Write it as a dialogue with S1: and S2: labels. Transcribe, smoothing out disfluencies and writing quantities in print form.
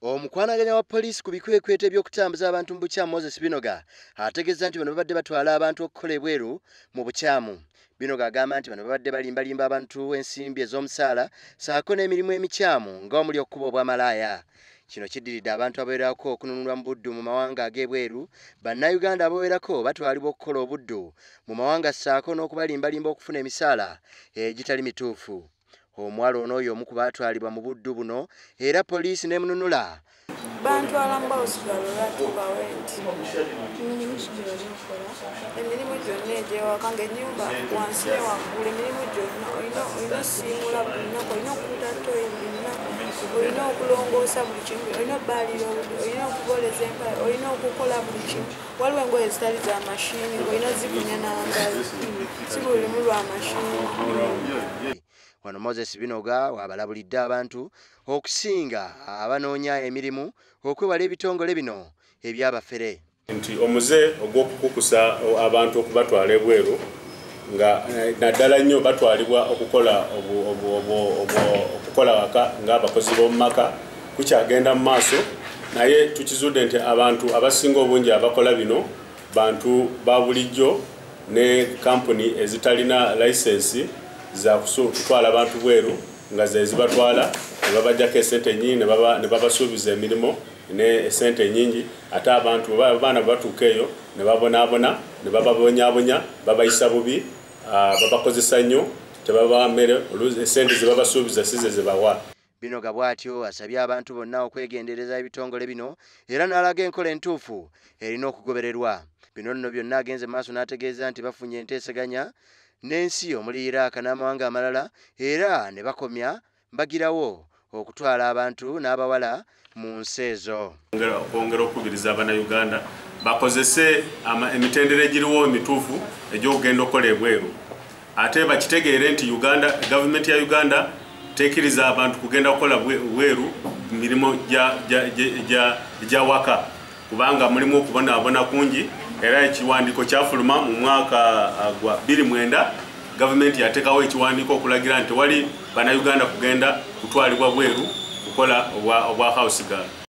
S1: Omukwanaganya wa poliisi ku bikwekweto by'okutambuza abantu mu bukyamu Moses Binoga ategeeza nti bano babadde batwala abantu okukola ebweru mu bukyamu. Binoga agamba nti bano babadde balimbalimba abantu ensimbi ez'omusaala saako n'emirimu emikyamu ng'omuli okukuba obwamalaaya. Kino kiddiridde abantu abawerako okununulwa mu buddu mu mawanga ag'ebweru, bannayuganda abawerako batwalibwa okukola obuddu mu mawanga saako n'okubalimbalimba okufuna emisaala egitali mituufu. Omuwala ono oyo omu ku baatwalibwa mu buddu buno era poliisi n'emununula.
S2: Bantwala mbawusigalo lwatubawenti emirimu gyonna emirimu gyonna egyewaka ng'ennyumba wansi ne waggulu emirimu gyonna olina osiimula buli lunaku, olina okukuta toyi buli lunaku, olina okulongoosa buli kimu, olina obbaalira obudde, olina okuboleza empale, olina okukola buli kimu. Waliwo engoye ezitali za mashini ng'olina ozikunya n'angalo, si buli lumu lwa mashini.
S1: Wano Moses Binoga wabalabulidde abantu okusinga abanoonya emirimu okwewala ebitongole bino ebyabafere.
S3: Nti omuze ogw'okukukusa abantu okubatwala ebweru nga naddala nnyo batwalibwa okukola waka ng'abakozi b'omu maka kukyagenda mu maaso, naye tukizudde nti abantu abasinga obungi abakola bino bantu ba bulijjo ne kampuni ezitalina layisensi za kutwala abantu bweru nga ze zibatwala ne babajjako esente nnyingi ne babasuubiza emirimu ne esente nnyingi, ate abantu abaana batuuka eyo ne babonaabona ne bababonyabonya babayisa bubi, babakozesa nnyo, tebabawa mmere, esente ze babasuubiza si ze zibawa.
S1: Binoga bw'atyo asabye abantu bonna okwegendereza ebitongole bino era n'alaga enkola entuufu erina okugobererwa. Bino nno byonna agenze maaso n'ategeeza nti bafunye enteeseganya n'ensi omuli Iraq n'amawanga amalala era ne bakomya mbagirawo okutwala abantu n'abawala mu nsi ezo.
S3: Okwongera okukubiriza Abannayuganda bakozese emitendera egiriwo emituufu egy'okugenda okukola ebweru, ate bakitegeere nti gavumenti ya Uganda tekkiriza abantu kugenda kukola bweru mirimu gya waka kubanga mulimu okubonaabona kungi. Era ekiwandiiko kyafuluma mu mwaka gwa 2009 gavumenti yateekawo ekiwandiiko okulagira nti wali Bannayuganda kugenda kutwalibwa bweru kukola obwa house girl.